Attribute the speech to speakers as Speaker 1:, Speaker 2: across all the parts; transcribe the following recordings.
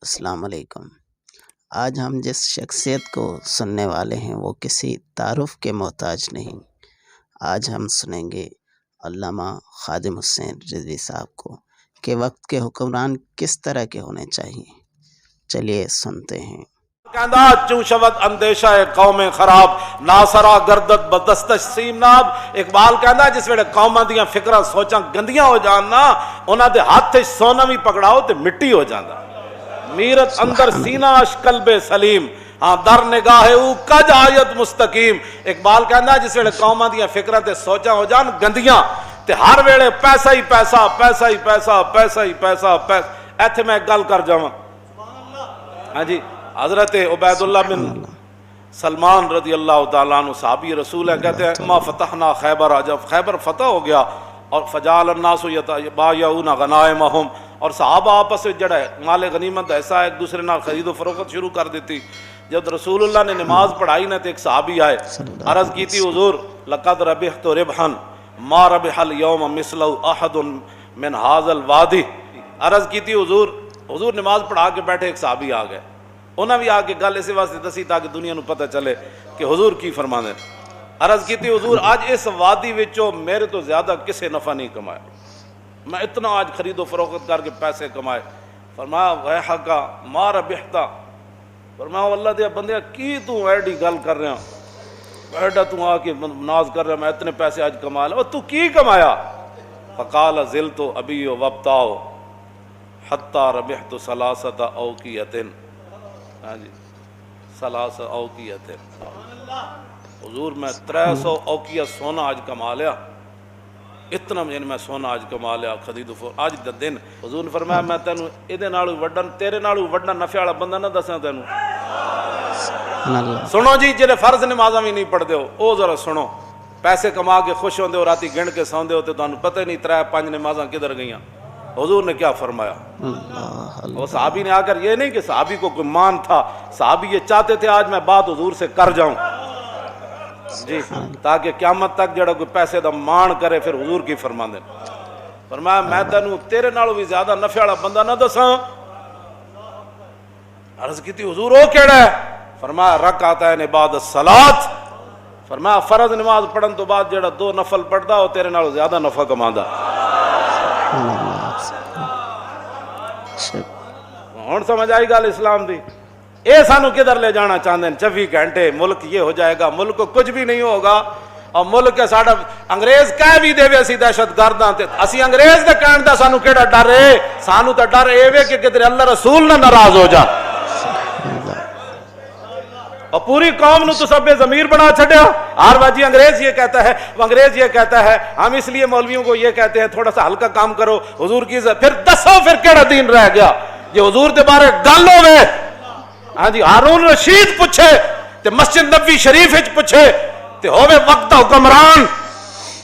Speaker 1: السلام علیکم۔ آج ہم جس شخصیت کو سننے والے ہیں وہ کسی تعارف کے محتاج نہیں۔ آج ہم سنیں گے علامہ خادم حسین رضوی صاحب کو کہ وقت کے حکمران کس طرح کے ہونے چاہیے۔ چلیے سنتے ہیں۔
Speaker 2: کہندا چوں شود اندیشہ قوم خراب ناسرا گردت بدستش سیمناب۔ اقبال کہندا جس ویلے قوماں دیاں فکراں سوچاں گندیاں ہو جان نا، انہاں دے ہاتھ وچ سونا بھی پکڑاؤ تے مٹی ہو جاندا۔ میرت اندر سینہ اش قلب سلیم، ہاں در نگاہ او کج آیت مستقیم۔ اقبال کہندا جس ویلے قوماں دیاں فکراں تے سوچاں ہو جان گندیاں تے ہر ویلے پیسہ ہی پیسہ پیسہ ہی پیسہ پیسہ ہی پیسہ پیسہ۔ ایتھے میں ایک گل کر جاواں، ہاں جی، حضرت عبید اللہ بن سلمان رضی اللہ تعالیٰ عنہ صحابی رسول ہیں، کہتے ہیں ما فتحنا خیبر، جب خیبر فتح ہو گیا اور فجعل الناس یتبایعون غنائمہم، اور صحابہ آپس میں جڑا مال غنیمت ایسا ایک دوسرے نال خرید و فروخت شروع کر دیتی۔ جب رسول اللہ نے نماز پڑھائی نا تو ایک صحابی آئے، عرض کی تھی حضور لقد ربحت ربحا ما ربح اليوم مثلہ احد من هذا الوادی۔ عرض کی تھی حضور نماز پڑھا کے بیٹھے، ایک صحابی آ گئے، انہاں بھی آ کے گل اسی واسطے دسی تاکہ دنیا نو پتہ چلے کہ حضور کی فرماندے۔ عرض کی تھی حضور آج اس وادی وچوں میرے تو زیادہ کسے نفع نہیں کمایا، میں اتنا آج خرید و فروخت کر کے پیسے کمائے۔ فرمایا ویحک ما ربحتا، فرمایا اللہ دے بندے کی تو ایڈی گل کر رہا، ایڈا تو آ کے ناز کر رہا میں اتنے پیسے آج کما لیا، تو کی کمایا؟ فقال زلت ابی وابتاؤ حتی ربحت ثلاثۃ اوقیۃ، ہاں جی ثلاث اوقیت، حضور میں 300 اوقیہ سونا آج کما لیا، اتنا یعنی میں سونا آج کما لیا خرید و فروخت آج دا دن۔ حضور نے فرمایا میں تینوں ایدے نالوں وڈن تیرے نالوں وڈن نفع والا بندہ نہ دساں تینوں۔ سنو جی جڑے فرض نمازاں بھی نہیں پڑھتے ہو او ذرا سنو، پیسے کما کے خوش ہوندے ہو رات گن کے سوندے ہو تے تانوں پتہ ہی نہیں 3-5 نمازاں کدھر گئیاں۔ حضور نے کیا فرمایا؟ وہ صحابی نے آ کر، یہ نہیں کہ صحابی کو کوئی مان تھا، صحابی یہ چاہتے تھے آج میں بات حضور سے کر جاؤں جی، تاکہ قیامت تک جڑا کوئی پیسے دا مان کرے پھر حضور کی فرمان دے۔ فرمایا میں تینوں تیرے نالوں بھی زیادہ نفع والا بندہ نہ دساں۔ عرض کی تھی حضور وہ کیڑا ہے؟ فرمایا رکعتین بعد الصلاۃ، فرمایا فرض نماز پڑھن تو بعد جڑا 2 نفل پڑھدا وہ تیرے نالوں زیادہ نفع کماندا۔ ہن سمجھ آئی گل اسلام دی؟ اے سانو کدھر لے جانا چاہتے ہیں 24 گھنٹے ملک یہ ہو جائے گا، ملک کو کچھ بھی نہیں ہوگا، اور ملک کے ساڈا انگریز کہہ بھی دے اسی دہشت گرداں تے اسی انگریز دے کہن دا سانو کیڑا ڈر ہے؟ سانو تے ڈر اے وے کہ کدھر اللہ رسول نہ ناراض ہو جا، اور پوری قوم نو تو سب بے ضمیر بنا چھڑیا۔ ہر واجی انگریز یہ کہتا ہے، وہ انگریز یہ کہتا ہے، ہم اس لیے مولویوں کو یہ کہتے ہیں تھوڑا سا ہلکا کام کرو حضور کی عزت، پھر دسو پھر کیڑا دین رہ گیا یہ حضور دے بارے گل ہوے؟ ہاں جی ہارون رشید پوچھے تے مسجد نبوی شریف وچ پوچھے تے ہوے وقت حکمران،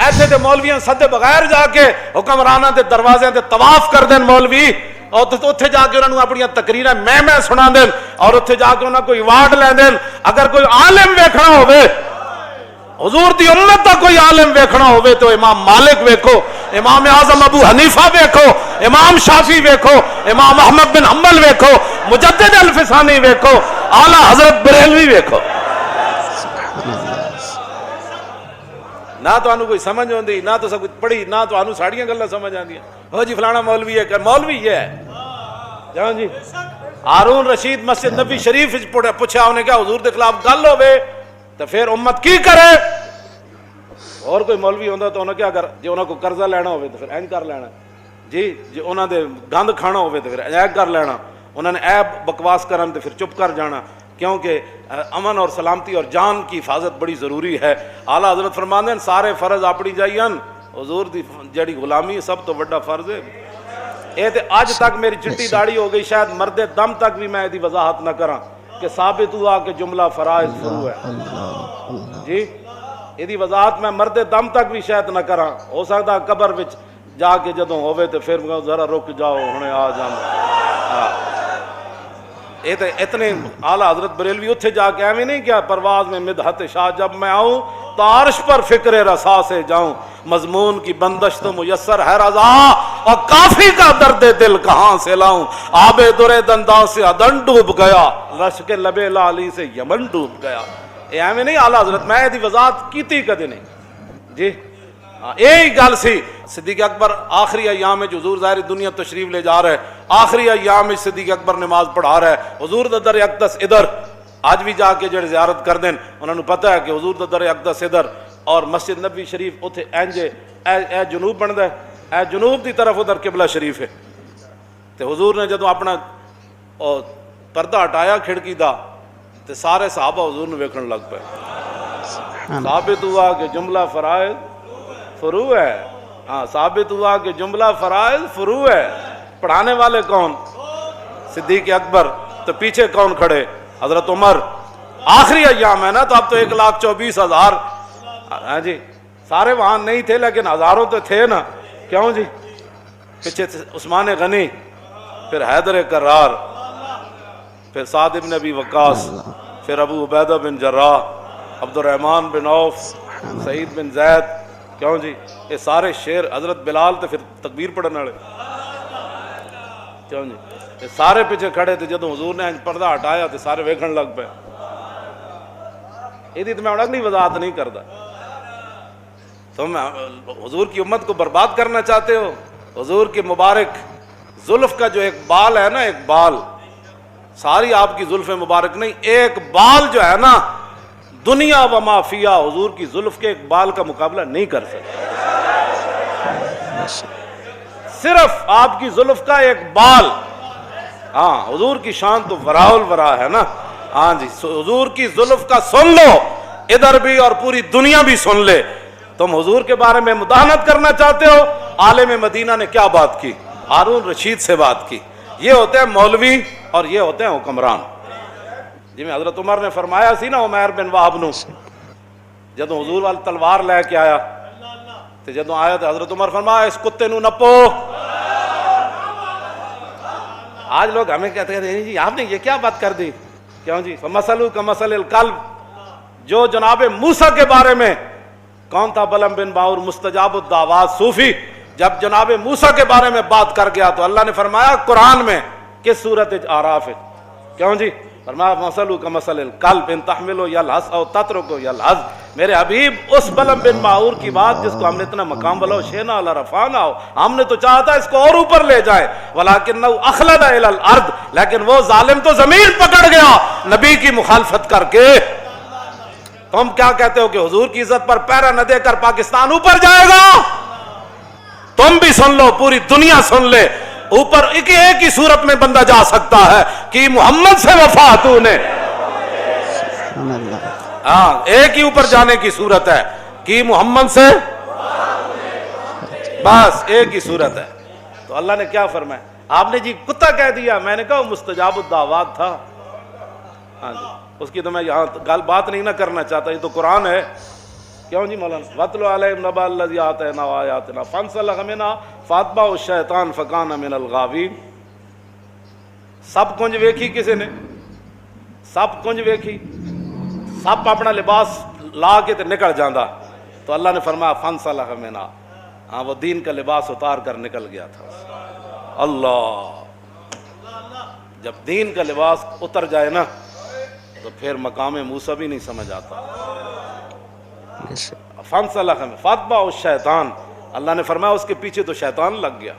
Speaker 2: ایسے تے مولویاں سدے بغیر جا کے حکمراناں دے دروازے تے طواف کر دین مولوی، اور اتھے جا کے انہوں نے اپنی تقریراں میں سنا دین، اور اتھے جا کے انہوں نے کوئی ایوارڈ لے دین۔ اگر کوئی عالم ویکھنا ہوئے حضور دی امت دا کوئی عالم ویکھنا ہوئے تو امام مالک ویکھو، امام اعظم ابو حنیفہ ویکھو، امام شافعی ویکھو، امام احمد بن حنبل ویکھو، مجدد الفسانی ویکھو، اعلیٰ حضرت بریلوی ویکھو۔ نہ تو انہوں کوئی سمجھ ہوندی، نہ تو سب کچھ پڑھی، نہ تو انہوں ساڑیاں گلہ سمجھ آندیاں، ہو جی فلانا مولوی ہے، مولوی یہ ہے جہاں جی۔ ہارون رشید مسجد نبی شریف پوچھا انہیں کیا حضور دے خلاف گل ہوئے تو پھر امت کی کرے؟ اور کوئی مولوی ہوندہ تو انہیں کیا کر، جی انہوں کو قرضہ لینا ہوئے تو پھر این کر لینا جی، جی انہوں دے گند کھانا ہوئے تو پھر این کر لینا، انہوں نے عیب بکواس کرن تو پھر چپ کر جانا، کیونکہ امن اور سلامتی اور جان کی حفاظت بڑی ضروری ہے۔ اعلیٰ حضرت فرماندے ہیں سارے فرض اپنی جائین، حضور دی جڑی غلامی سب تو بڑا فرض ہے۔ اے تے آج تک میری چٹی داڑھی ہو گئی، شاید مرد دم تک بھی میں ایدی وضاحت نہ کراں کہ ثابت ہوا کہ جملہ فرائض فرو ہے جی، ایدی وضاحت میں مرد دم تک بھی شاید نہ کراں، ہو سکتا قبر وچ جا کے جدوں ہوئے تو پھر ذرا رک جاؤ ہنے آ جانا۔ اے تے اتنے اعلیٰ حضرت بریلوی اتھے جا کے ایویں نہیں کیا پرواز میں مدحت شاہ جب میں آؤں تو عرش پر فکر رسا سے جاؤں، مضمون کی بندش تو میسر ہے رضا، اور کافی کا درد دل کہاں سے لاؤں، آب درے دنداں سے ادن ڈوب گیا، رش کے لبے لالی سے یمن ڈوب گیا۔ اے ایویں نہیں آلہ حضرت میں دی وضاحت کیتی کدے نہیں جی، یہی گل سی۔ صدیق اکبر آخری ایام میں حضور ظاہر دنیا تشریف لے جا رہے ہیں، آخری ایام میں صدیق اکبر نماز پڑھا رہا ہے، حضور دا در اقدس ادھر، آج بھی جا کے جڑے زیارت کر دیں انہوں نے پتہ ہے کہ حضور دا در اقدس ادھر اور مسجد نبی شریف اتھے اینجے اے جنوب بندا ہے، اے جنوب دی طرف ادھر قبلہ شریف ہے۔ تے حضور نے جدوں اپنا پردہ ہٹایا کھڑکی دا تے سارے صحابہ حضور نے ویکھن لگ پے۔ ثابت ہوا کہ جملہ فرائض فروع ہے، ہاں ثابت ہوا کہ جملہ فرائض فروع ہے۔ پڑھانے والے کون؟ صدیق اکبر، تو پیچھے کون کھڑے؟ حضرت عمر۔ آخری ایام ہے نا، تو اب تو 1,24,000 ہاں جی، سارے وہاں نہیں تھے لیکن ہزاروں تو تھے نا، کیوں جی؟ پیچھے عثمان غنی، پھر حیدر کرار، پھر سعد بن ابی وقاص، پھر ابو عبیدہ بن جراح، عبد الرحمن بن عوف، سعید بن زید، کیوں جی؟ یہ سارے شیر، حضرت بلال تو پھر تکبیر پڑھنے والے، کیوں جی؟ یہ سارے پیچھے کھڑے تھے، جدوں حضور نے پردہ ہٹایا تو سارے ویکھن لگ پے۔ یہ تو میں اگلی وضاحت نہیں کرتا۔ تم حضور کی امت کو برباد کرنا چاہتے ہو؟ حضور کی مبارک زلف کا جو ایک بال ہے نا، ایک بال، ساری آپ کی زلف مبارک نہیں، ایک بال جو ہے نا، دنیا و ما فیہا حضور کی زلف کے ایک بال کا مقابلہ نہیں کر سکتا۔ صرف آپ کی زلف کا ایک بال، ہاں حضور کی شان تو وراء الورا ہے نا، ہاں جی، حضور کی زلف کا سن لو، ادھر بھی اور پوری دنیا بھی سن لے۔ تم حضور کے بارے میں مداحنت کرنا چاہتے ہو؟ عالم مدینہ نے کیا بات کی؟ ہارون رشید سے بات کی۔ یہ ہوتے ہیں مولوی اور یہ ہوتے ہیں حکمران۔ جی میں حضرت عمر نے فرمایا سی نا عمیر بن وہب نو، جدوں حضور والی تلوار لے کے آیا تو جدوں آیا تو حضرت عمر فرمایا اس کتے نو نپو۔ آج لوگ ہمیں کہتے ہیں جی آپ نے یہ کیا بات کر دی، کیوں جی؟ فمثلہ کمثل الکلب، جو جناب موسیٰ کے بارے میں کون تھا؟ بلم بن باور مستجاب الدعوات صوفی، جب جناب موسیٰ کے بارے میں بات کر گیا تو اللہ نے فرمایا قرآن میں کس صورت اعراف ہے، کیوں جی؟ فرمایا مثلہ کمثل الکلب ان تحمل یلہث او تترک یلہث۔ میرے حبیب اس بلم بن باور کی بات جس کو ہم نے اتنا مقام بلو شینا علی رفعنا ہو، ہم نے تو چاہا تھا اس کو اور اوپر لے جائے، ولکنہ اخلد الی الارض، لیکن وہ ظالم تو زمین پکڑ گیا نبی کی مخالفت کر کے۔ تم کیا کہتے ہو کہ حضور کی عزت پر پیرا نہ دے کر پاکستان اوپر جائے گا؟ تم بھی سن لو، پوری دنیا سن لے، اوپر ایک ہی صورت میں بندہ جا سکتا ہے کہ محمد سے وفا تو نے، ہاں ایک ہی اوپر جانے کی صورت ہے کہ محمد سے، بس ایک ہی صورت ہے۔ تو اللہ نے کیا فرمایا؟ آپ نے جی کتا کہہ دیا، میں نے کہا وہ مستجاب الدعوات تھا، ہاں جی، اس کی تو میں یہاں گل بات نہیں نہ کرنا چاہتا، یہ تو قرآن ہے، کیوں جی مولانا؟ وَاتْلُ عَلَيْهِمْ نَبَأَ الَّذِي آتَيْنَاهُ آيَاتِنَا فَانسَلَخَ مِنْهَا فَأَتْبَعَهُ الشَّيْطَانُ فَكَانَ مِنَ الْغَاوِينَ۔ سب کنج ویکھی کسی نے؟ سب کنج ویکھی، سب اپنا لباس لا کے تے نکل جاندا، تو اللہ نے فرمایا فَانسَلَخَ مِنْهَا، ہاں وہ دین کا لباس اتار کر نکل گیا تھا۔ اللہ، جب دین کا لباس اتر جائے نا تو پھر مقام موسیٰ بھی نہیں سمجھ آتا۔ فَانسَلَخَ فَأَتْبَعَهُ الشَّيْطَانُ، اللہ نے فرمایا اس کے پیچھے تو شیطان لگ گیا۔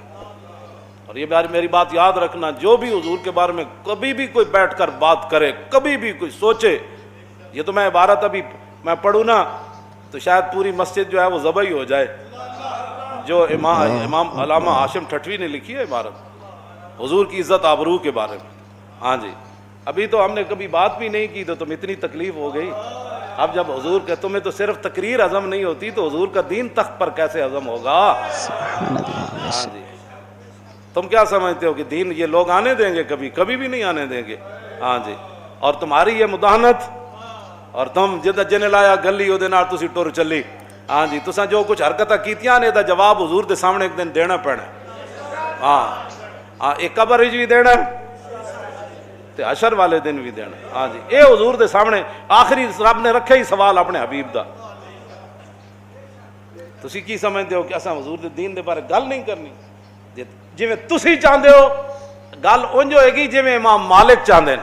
Speaker 2: اور یہ میری بات یاد رکھنا، جو بھی حضور کے بارے میں کبھی بھی کوئی بیٹھ کر بات کرے، کبھی بھی کوئی سوچے، یہ تو میں عبارت ابھی میں پڑھوں نا تو شاید پوری مسجد جو ہے وہ ذبح ہی ہو جائے، جو امام علامہ ہاشم ٹھٹوی نے لکھی ہے عبارت حضور کی عزت آبرو کے بارے میں، ہاں جی، ابھی تو ہم نے کبھی بات بھی نہیں کی تو تم اتنی تکلیف ہو گئی۔ اب جب حضور کہ تمہیں تو صرف تقریر ہضم نہیں ہوتی تو حضور کا دین تخت پر کیسے ہضم ہوگا؟ ہاں جی، تم کیا سمجھتے ہو کہ دین یہ لوگ آنے دیں گے؟ کبھی کبھی بھی نہیں آنے دیں گے، ہاں جی۔ اور تمہاری یہ مداحنت، اور تم جن لایا گلی وہ تسی ٹر چلی، ہاں جی، تساں جو کچھ حرکتاں کیتیاں نے دا جواب حضور دے سامنے ایک دن دینا پینا، ہاں ایک قبر وچ بھی دینا تے حشر والے دن بھی دینا، ہاں جی، اے حضور دے سامنے آخری رب نے رکھے ہی سوال اپنے حبیب دا۔ تسی کی سمجھتے ہو کہ اساں حضور دے دین دے بارے گل نہیں کرنی؟ ਜਿਵੇਂ ਤੁਸੀਂ ਚਾਹੁੰਦੇ ਹੋ ਗੱਲ ਉਂਝ ਹੋਏਗੀ ਜਿਵੇਂ ਇਮਾਮ ਮਾਲਿਕ ਚਾਹੁੰਦੇ ਨੇ।